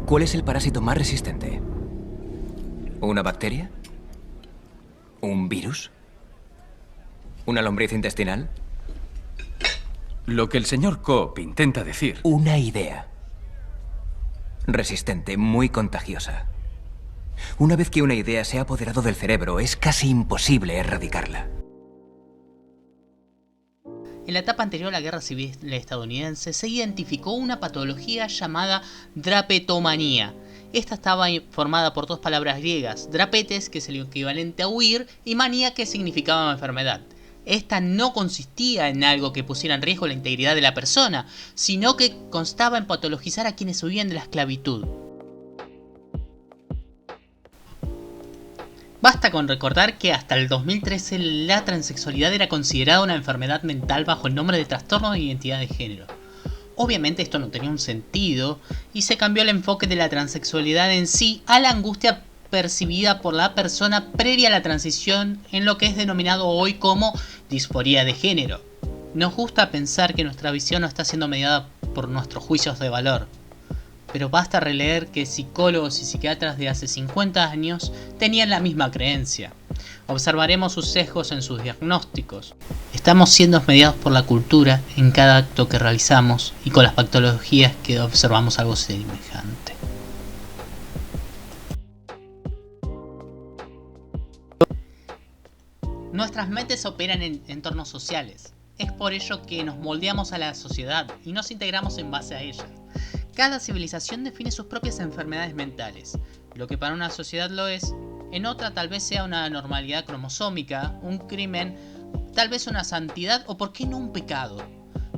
¿Cuál es el parásito más resistente? ¿Una bacteria? ¿Un virus? ¿Una lombriz intestinal? Lo que el señor Cobb intenta decir... Una idea. Resistente, muy contagiosa. Una vez que una idea se ha apoderado del cerebro, es casi imposible erradicarla. En la etapa anterior a la Guerra Civil estadounidense se identificó una patología llamada drapetomanía. Esta estaba formada por dos palabras griegas, drapetes, que es el equivalente a huir, y manía, que significaba enfermedad. Esta no consistía en algo que pusiera en riesgo la integridad de la persona, sino que constaba en patologizar a quienes huían de la esclavitud. Basta con recordar que hasta el 2013 la transexualidad era considerada una enfermedad mental bajo el nombre de trastorno de identidad de género. Obviamente esto no tenía un sentido y se cambió el enfoque de la transexualidad en sí a la angustia percibida por la persona previa a la transición en lo que es denominado hoy como disforia de género. Nos gusta pensar que nuestra visión no está siendo mediada por nuestros juicios de valor, pero basta releer que psicólogos y psiquiatras de hace 50 años tenían la misma creencia. Observaremos sus sesgos en sus diagnósticos. Estamos siendo mediados por la cultura en cada acto que realizamos y con las patologías que observamos algo semejante. Nuestras mentes operan en entornos sociales. Es por ello que nos moldeamos a la sociedad y nos integramos en base a ella. Cada civilización define sus propias enfermedades mentales. Lo que para una sociedad lo es, en otra tal vez sea una anormalidad cromosómica, un crimen, tal vez una santidad o por qué no un pecado.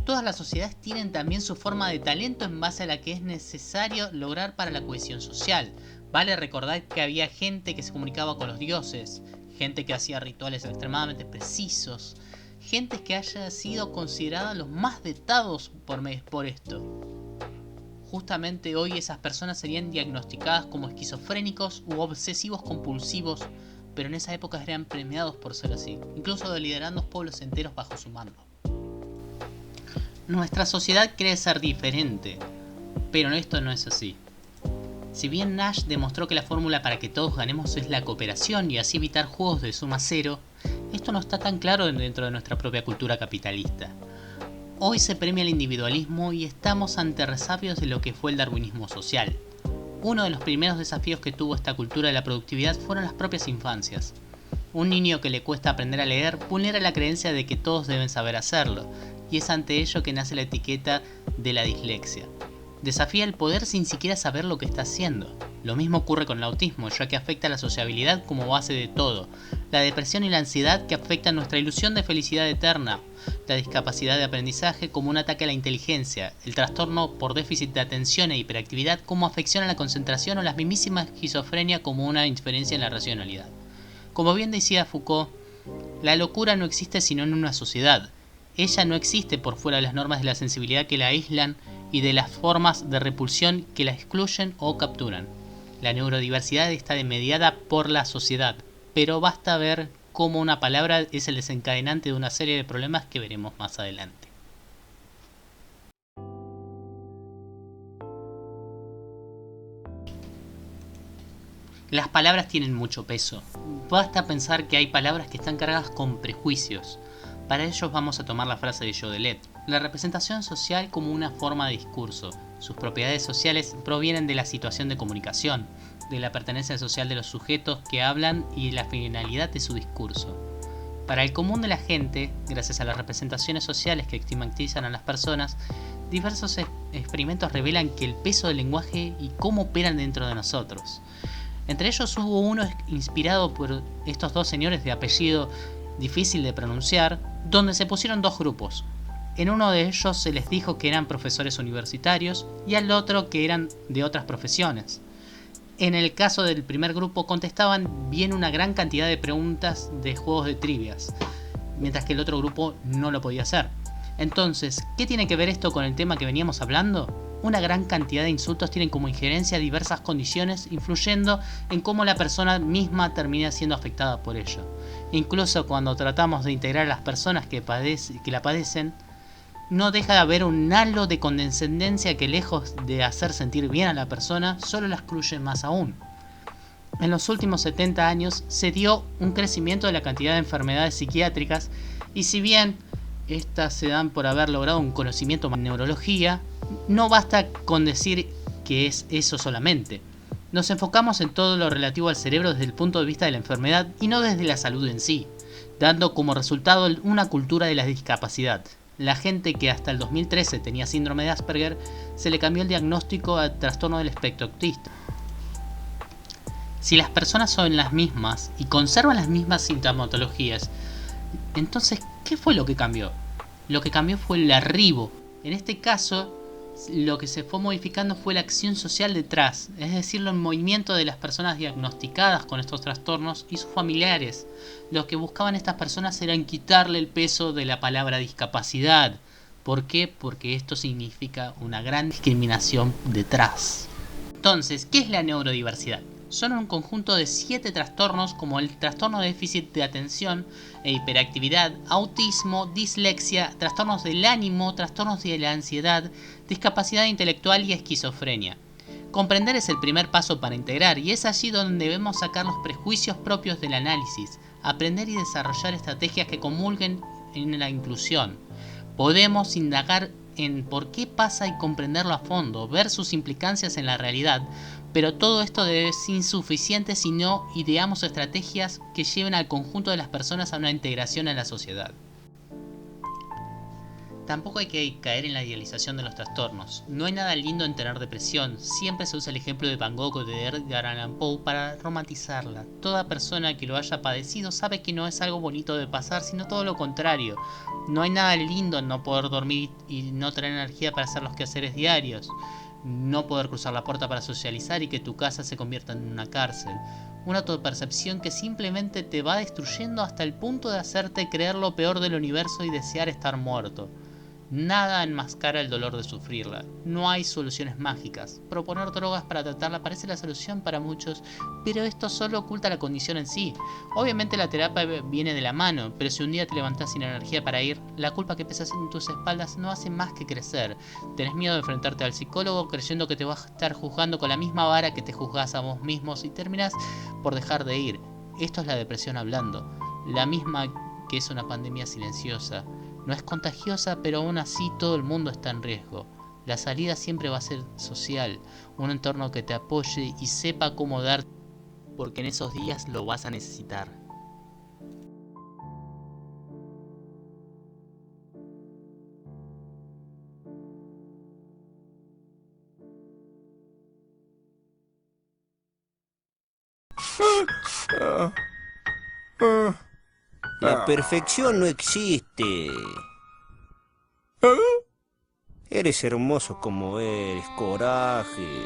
Todas las sociedades tienen también su forma de talento en base a la que es necesario lograr para la cohesión social. Vale recordar que había gente que se comunicaba con los dioses, gente que hacía rituales extremadamente precisos, gente que haya sido considerada los más detados por esto. Justamente hoy esas personas serían diagnosticadas como esquizofrénicos u obsesivos compulsivos, pero en esa época eran premiados por ser así, incluso liderando pueblos enteros bajo su mando. Nuestra sociedad cree ser diferente, pero esto no es así. Si bien Nash demostró que la fórmula para que todos ganemos es la cooperación y así evitar juegos de suma cero, esto no está tan claro dentro de nuestra propia cultura capitalista. Hoy se premia el individualismo y estamos ante resabios de lo que fue el darwinismo social. Uno de los primeros desafíos que tuvo esta cultura de la productividad fueron las propias infancias. Un niño que le cuesta aprender a leer vulnera la creencia de que todos deben saber hacerlo, y es ante ello que nace la etiqueta de la dislexia. Desafía el poder sin siquiera saber lo que está haciendo. Lo mismo ocurre con el autismo, ya que afecta a la sociabilidad como base de todo, la depresión y la ansiedad que afectan nuestra ilusión de felicidad eterna, la discapacidad de aprendizaje como un ataque a la inteligencia, el trastorno por déficit de atención e hiperactividad como afección a la concentración o la mismísima esquizofrenia como una inferencia en la racionalidad. Como bien decía Foucault, la locura no existe sino en una sociedad. Ella no existe por fuera de las normas de la sensibilidad que la aíslan y de las formas de repulsión que la excluyen o capturan. La neurodiversidad está mediada por la sociedad, pero basta ver cómo una palabra es el desencadenante de una serie de problemas que veremos más adelante. Las palabras tienen mucho peso. Basta pensar que hay palabras que están cargadas con prejuicios. Para ello vamos a tomar la frase de Jodelet. La representación social como una forma de discurso. Sus propiedades sociales provienen de la situación de comunicación, de la pertenencia social de los sujetos que hablan y de la finalidad de su discurso. Para el común de la gente, gracias a las representaciones sociales que estigmatizan a las personas, diversos experimentos revelan que el peso del lenguaje y cómo operan dentro de nosotros. Entre ellos hubo uno inspirado por estos dos señores de apellido difícil de pronunciar, donde se pusieron dos grupos. En uno de ellos se les dijo que eran profesores universitarios y al otro que eran de otras profesiones. En el caso del primer grupo contestaban bien una gran cantidad de preguntas de juegos de trivias, mientras que el otro grupo no lo podía hacer. Entonces, ¿qué tiene que ver esto con el tema que veníamos hablando? Una gran cantidad de insultos tienen como injerencia diversas condiciones, influyendo en cómo la persona misma termina siendo afectada por ello. Incluso cuando tratamos de integrar a las personas que la padecen, no deja de haber un halo de condescendencia que, lejos de hacer sentir bien a la persona, solo la excluye más aún. En los últimos 70 años se dio un crecimiento de la cantidad de enfermedades psiquiátricas, y si bien estas se dan por haber logrado un conocimiento en neurología, no basta con decir que es eso solamente. Nos enfocamos en todo lo relativo al cerebro desde el punto de vista de la enfermedad y no desde la salud en sí, dando como resultado una cultura de la discapacidad. La gente que hasta el 2013 tenía síndrome de Asperger, se le cambió el diagnóstico a trastorno del espectro autista. Si las personas son las mismas y conservan las mismas sintomatologías, entonces, ¿qué fue lo que cambió? Lo que cambió fue el arribo. En este caso, lo que se fue modificando fue la acción social detrás, es decir, el movimiento de las personas diagnosticadas con estos trastornos y sus familiares. Lo que buscaban estas personas era quitarle el peso de la palabra discapacidad. ¿Por qué? Porque esto significa una gran discriminación detrás. Entonces, ¿qué es la neurodiversidad? Son un conjunto de 7 trastornos como el trastorno de déficit de atención e hiperactividad, autismo, dislexia, trastornos del ánimo, trastornos de la ansiedad, discapacidad intelectual y esquizofrenia. Comprender es el primer paso para integrar, y es allí donde debemos sacar los prejuicios propios del análisis, aprender y desarrollar estrategias que comulguen en la inclusión. Podemos indagar en por qué pasa y comprenderlo a fondo, ver sus implicancias en la realidad, pero todo esto debe ser insuficiente si no ideamos estrategias que lleven al conjunto de las personas a una integración en la sociedad. Tampoco hay que caer en la idealización de los trastornos. No hay nada lindo en tener depresión. Siempre se usa el ejemplo de Van Gogh o de Edgar Allan Poe para romantizarla. Toda persona que lo haya padecido sabe que no es algo bonito de pasar, sino todo lo contrario. No hay nada lindo en no poder dormir y no tener energía para hacer los quehaceres diarios. No poder cruzar la puerta para socializar y que tu casa se convierta en una cárcel. Una autopercepción que simplemente te va destruyendo hasta el punto de hacerte creer lo peor del universo y desear estar muerto. Nada enmascara el dolor de sufrirla. No hay soluciones mágicas. Proponer drogas para tratarla parece la solución para muchos, pero esto solo oculta la condición en sí. Obviamente la terapia viene de la mano, pero si un día te levantás sin energía para ir, la culpa que pesa en tus espaldas no hace más que crecer. Tenés miedo de enfrentarte al psicólogo creyendo que te va a estar juzgando con la misma vara que te juzgás a vos mismos y terminás por dejar de ir. Esto es la depresión hablando, la misma que es una pandemia silenciosa. No es contagiosa, pero aún así todo el mundo está en riesgo. La salida siempre va a ser social, un entorno que te apoye y sepa cómo dar, porque en esos días lo vas a necesitar. La perfección no existe. Eres hermoso como eres, Coraje.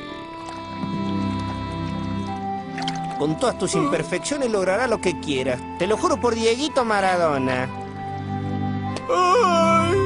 Con todas tus imperfecciones lograrás lo que quieras. Te lo juro por Dieguito Maradona. ¡Ay!